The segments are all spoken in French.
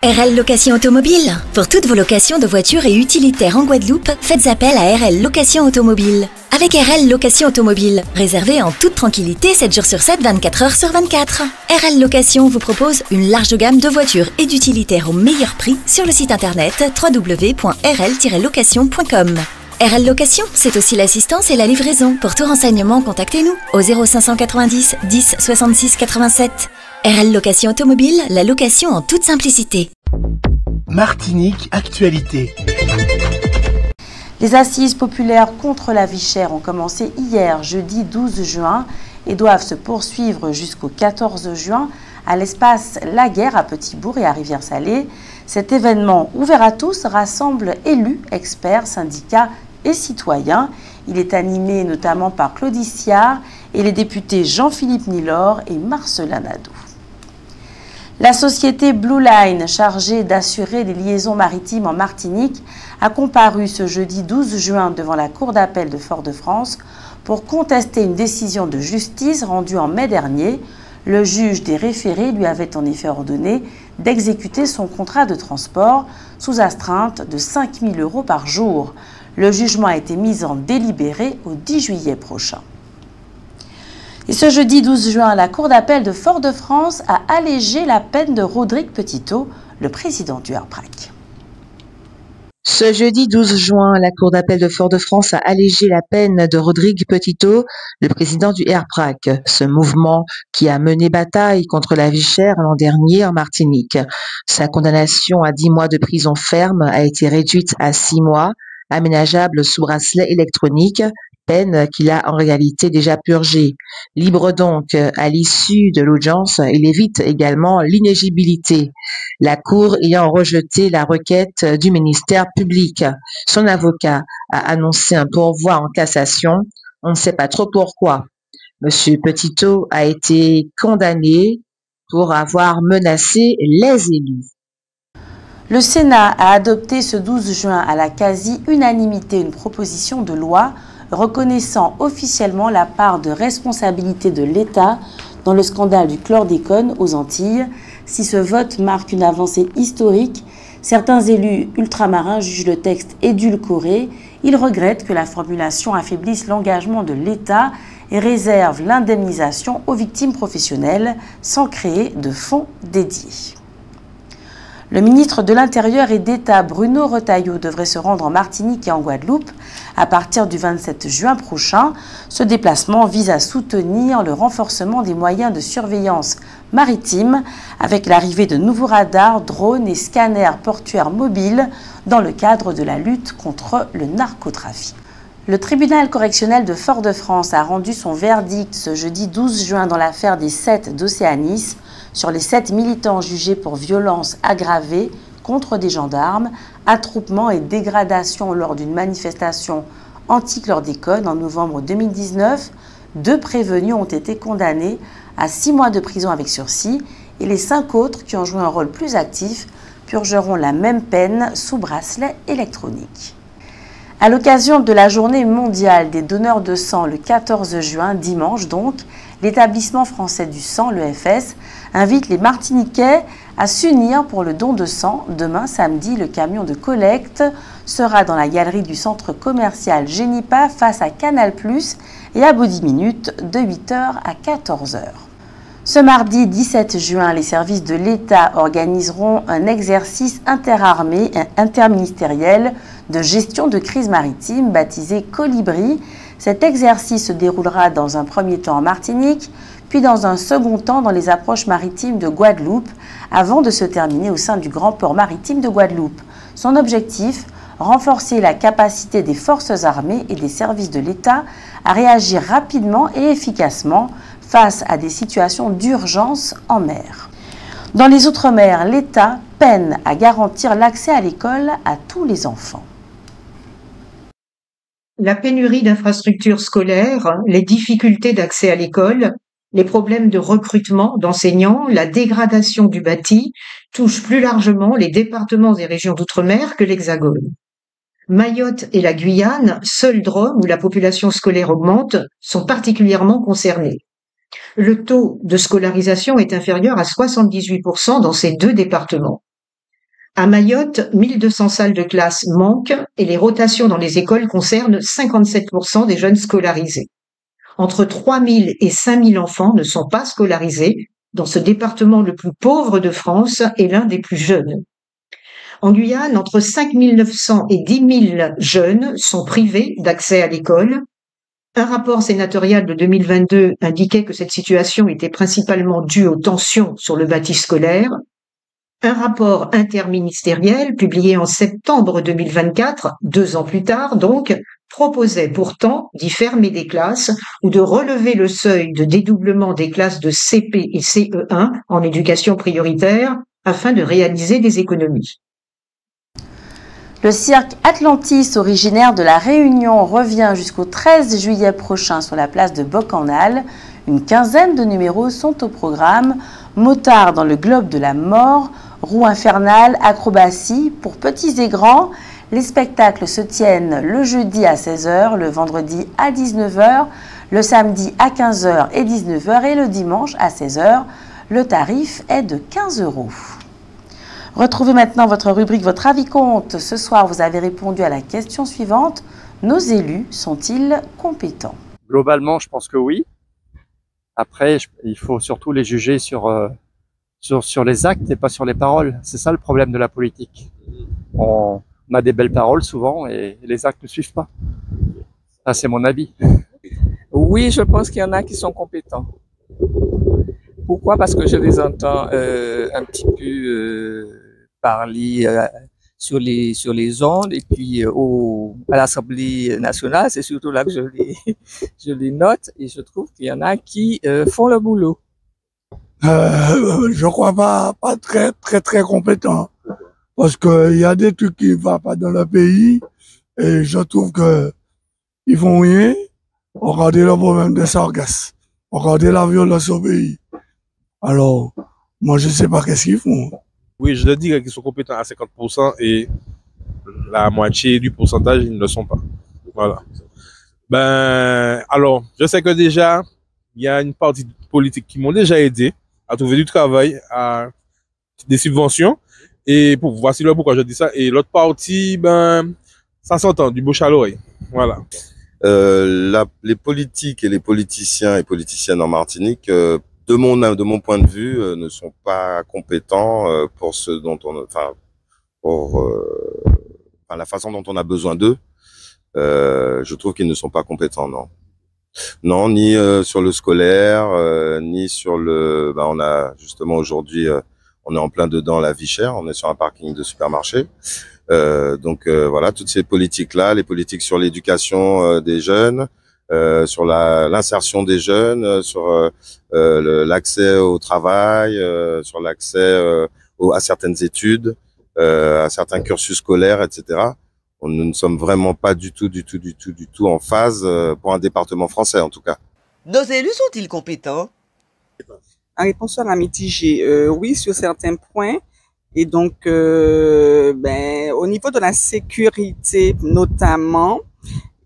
RL Location Automobile. Pour toutes vos locations de voitures et utilitaires en Guadeloupe, faites appel à RL Location Automobile. Avec RL Location Automobile, réservez en toute tranquillité 7 jours sur 7, 24 heures sur 24. RL Location vous propose une large gamme de voitures et d'utilitaires au meilleur prix sur le site internet www.rl-location.com. RL Location, c'est aussi l'assistance et la livraison. Pour tout renseignement, contactez-nous au 0590 10 66 87. RL Location Automobile, la location en toute simplicité. Martinique Actualité. Les assises populaires contre la vie chère ont commencé hier, jeudi 12 juin, et doivent se poursuivre jusqu'au 14 juin à l'espace La Guerre à Petit-Bourg et à Rivière-Salée. Cet événement ouvert à tous rassemble élus, experts, syndicats et citoyens. Il est animé notamment par Claudie Siard et les députés Jean-Philippe Nilor et Marcelin Nadou. La société Blue Line, chargée d'assurer les liaisons maritimes en Martinique, a comparu ce jeudi 12 juin devant la Cour d'appel de Fort-de-France pour contester une décision de justice rendue en mai dernier. Le juge des référés lui avait en effet ordonné d'exécuter son contrat de transport sous astreinte de 5 000 € par jour. Le jugement a été mis en délibéré au 10 juillet prochain. Et ce jeudi 12 juin, la Cour d'appel de Fort-de-France a allégé la peine de Rodrigue Petitot, le président du RPRAC. Ce jeudi 12 juin, la Cour d'appel de Fort-de-France a allégé la peine de Rodrigue Petitot, le président du RPRAC, ce mouvement qui a mené bataille contre la vie chère l'an dernier en Martinique. Sa condamnation à 10 mois de prison ferme a été réduite à 6 mois, aménageable sous bracelet électronique, peine qu'il a en réalité déjà purgée. Libre donc à l'issue de l'audience, il évite également l'inéligibilité, la Cour ayant rejeté la requête du ministère public. Son avocat a annoncé un pourvoi en cassation. On ne sait pas trop pourquoi. Monsieur Petitot a été condamné pour avoir menacé les élus. Le Sénat a adopté ce 12 juin à la quasi-unanimité une proposition de loi reconnaissant officiellement la part de responsabilité de l'État dans le scandale du chlordécone aux Antilles. Si ce vote marque une avancée historique, certains élus ultramarins jugent le texte édulcoré. Ils regrettent que la formulation affaiblisse l'engagement de l'État et réserve l'indemnisation aux victimes professionnelles sans créer de fonds dédiés. Le ministre de l'Intérieur et d'État Bruno Retailleau devrait se rendre en Martinique et en Guadeloupe à partir du 27 juin prochain. Ce déplacement vise à soutenir le renforcement des moyens de surveillance maritime avec l'arrivée de nouveaux radars, drones et scanners portuaires mobiles dans le cadre de la lutte contre le narcotrafic. Le tribunal correctionnel de Fort-de-France a rendu son verdict ce jeudi 12 juin dans l'affaire des 7 d'Océanis sur les 7 militants jugés pour violences aggravées contre des gendarmes, attroupement et dégradation lors d'une manifestation anti-chlordécone en novembre 2019. 2 prévenus ont été condamnés à 6 mois de prison avec sursis et les 5 autres qui ont joué un rôle plus actif purgeront la même peine sous bracelet électronique. À l'occasion de la journée mondiale des donneurs de sang le 14 juin, dimanche donc, l'établissement français du sang, l'EFS, invite les Martiniquais à s'unir pour le don de sang. Demain, samedi, le camion de collecte sera dans la galerie du centre commercial Génipa face à Canal+, et à bout 10 minutes, de 8 h à 14 h. Ce mardi 17 juin, les services de l'État organiseront un exercice interarmé et interministériel de gestion de crise maritime baptisé Colibri. Cet exercice se déroulera dans un premier temps en Martinique, puis dans un second temps dans les approches maritimes de Guadeloupe, avant de se terminer au sein du grand port maritime de Guadeloupe. Son objectif, renforcer la capacité des forces armées et des services de l'État à réagir rapidement et efficacement face à des situations d'urgence en mer. Dans les Outre-mer, l'État peine à garantir l'accès à l'école à tous les enfants. La pénurie d'infrastructures scolaires, les difficultés d'accès à l'école, les problèmes de recrutement d'enseignants, la dégradation du bâti touchent plus largement les départements et régions d'outre-mer que l'Hexagone. Mayotte et la Guyane, seuls DROM où la population scolaire augmente, sont particulièrement concernés. Le taux de scolarisation est inférieur à 78% dans ces 2 départements. À Mayotte, 1200 salles de classe manquent et les rotations dans les écoles concernent 57% des jeunes scolarisés. Entre 3000 et 5000 enfants ne sont pas scolarisés dans ce département le plus pauvre de France et l'un des plus jeunes. En Guyane, entre 5900 et 10 000 jeunes sont privés d'accès à l'école. Un rapport sénatorial de 2022 indiquait que cette situation était principalement due aux tensions sur le bâti scolaire. Un rapport interministériel publié en septembre 2024, 2 ans plus tard donc, proposait pourtant d'y fermer des classes ou de relever le seuil de dédoublement des classes de CP et CE1 en éducation prioritaire afin de réaliser des économies. Le cirque Atlantis, originaire de La Réunion, revient jusqu'au 13 juillet prochain sur la place de Bocanal. Une quinzaine de numéros sont au programme. Motard dans le globe de la mort, roue infernale, acrobatie pour petits et grands. Les spectacles se tiennent le jeudi à 16 h, le vendredi à 19 h, le samedi à 15 h et 19 h et le dimanche à 16 h. Le tarif est de 15 €. Retrouvez maintenant votre rubrique Votre avis compte. Ce soir, vous avez répondu à la question suivante. Nos élus sont-ils compétents? Globalement, je pense que oui. Après, il faut surtout les juger sur les actes et pas sur les paroles. C'est ça le problème de la politique. On a des belles paroles souvent et les actes ne suivent pas. Ça, c'est mon avis. Oui, je pense qu'il y en a qui sont compétents. Pourquoi? Parce que je les entends un petit peu parler sur les ondes et puis à l'Assemblée nationale, c'est surtout là que je les note et je trouve qu'il y en a qui font le boulot. Je crois pas très compétent parce que il y a des trucs qui vont pas dans le pays et je trouve que ils font rien. Regardez le problème des sargasses, regardez la violence au pays. Alors, moi je sais pas qu'est-ce qu'ils font. Oui, je le dis qu'ils sont compétents à 50% et la moitié du pourcentage, ils ne le sont pas. Voilà. Ben, alors, je sais que déjà, il y a une partie politique qui m'ont déjà aidé à trouver du travail, à des subventions. Et voici le pourquoi je dis ça. Et l'autre partie, ben, ça s'entend, du bouche à l'oreille. Voilà. Les politiques et les politiciens et politiciennes en Martinique, de mon point de vue, ne sont pas compétents pour ce dont la façon dont on a besoin d'eux. Je trouve qu'ils ne sont pas compétents, non. Non, ni sur le scolaire, ni sur le. On a justement aujourd'hui, on est en plein dedans la vie chère. On est sur un parking de supermarché. Donc voilà, toutes ces politiques-là, les politiques sur l'éducation des jeunes. Sur l'insertion des jeunes, sur l'accès au travail, sur l'accès à certaines études, à certains cursus scolaires, etc. Nous ne sommes vraiment pas du tout en phase pour un département français, en tout cas. Nos élus sont-ils compétents? En réponse à la mitigée, oui, sur certains points. Et donc, au niveau de la sécurité notamment,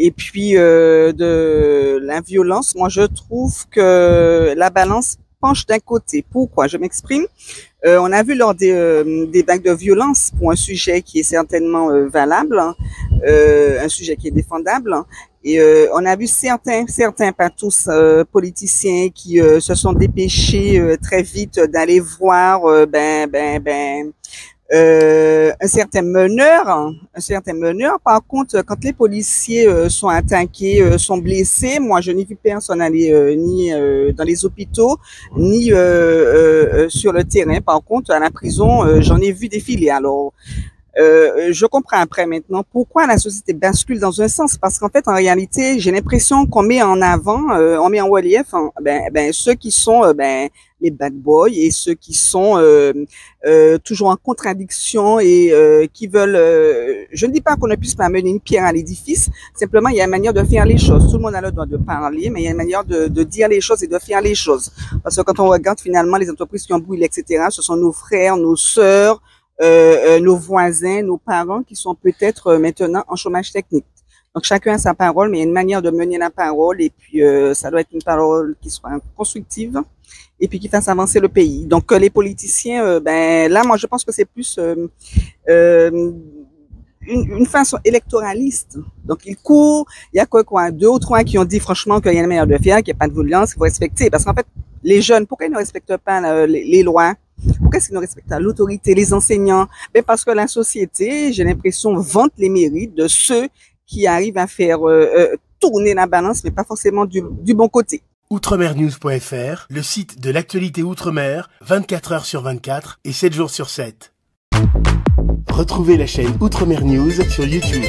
et puis de la violence, moi je trouve que la balance penche d'un côté. Pourquoi? Je m'exprime. On a vu lors des vagues de violence pour un sujet qui est certainement valable, un sujet qui est défendable. Et on a vu certains, pas tous, politiciens qui se sont dépêchés très vite d'aller voir un certain meneur. Par contre, quand les policiers sont attaqués, sont blessés, moi je n'ai vu personne aller ni dans les hôpitaux, ni sur le terrain. Par contre, à la prison, j'en ai vu défiler. Alors, je comprends après maintenant pourquoi la société bascule dans un sens, parce qu'en fait, en réalité, j'ai l'impression qu'on met en avant, on met en relief, ceux qui sont les bad boys et ceux qui sont toujours en contradiction et qui veulent. Je ne dis pas qu'on ne puisse pas amener une pierre à l'édifice. Simplement, il y a une manière de faire les choses. Tout le monde a le droit de parler, mais il y a une manière de dire les choses et de faire les choses. Parce que quand on regarde finalement les entreprises qui ont brûlé, etc., ce sont nos frères, nos sœurs, nos voisins, nos parents qui sont peut-être maintenant en chômage technique. Donc chacun a sa parole, mais il y a une manière de mener la parole et puis ça doit être une parole qui soit constructive et puis qui fasse avancer le pays. Donc les politiciens, là, moi, je pense que c'est plus une façon électoraliste. Donc, ils courent, il y a quoi, 2 ou 3 qui ont dit franchement qu'il y a une manière de faire, qu'il n'y a pas de violence, qu'il faut respecter. Parce qu'en fait, les jeunes, pourquoi ils ne respectent pas les lois? Pourquoi est-ce qu'ils ne respectent pas l'autorité, les enseignants? Ben parce que la société, j'ai l'impression, vante les mérites de ceux qui arrivent à faire tourner la balance, mais pas forcément du bon côté. Outremernews.fr, le site de l'actualité Outre-mer, 24 heures sur 24 et 7 jours sur 7. Retrouvez la chaîne Outremer News sur YouTube.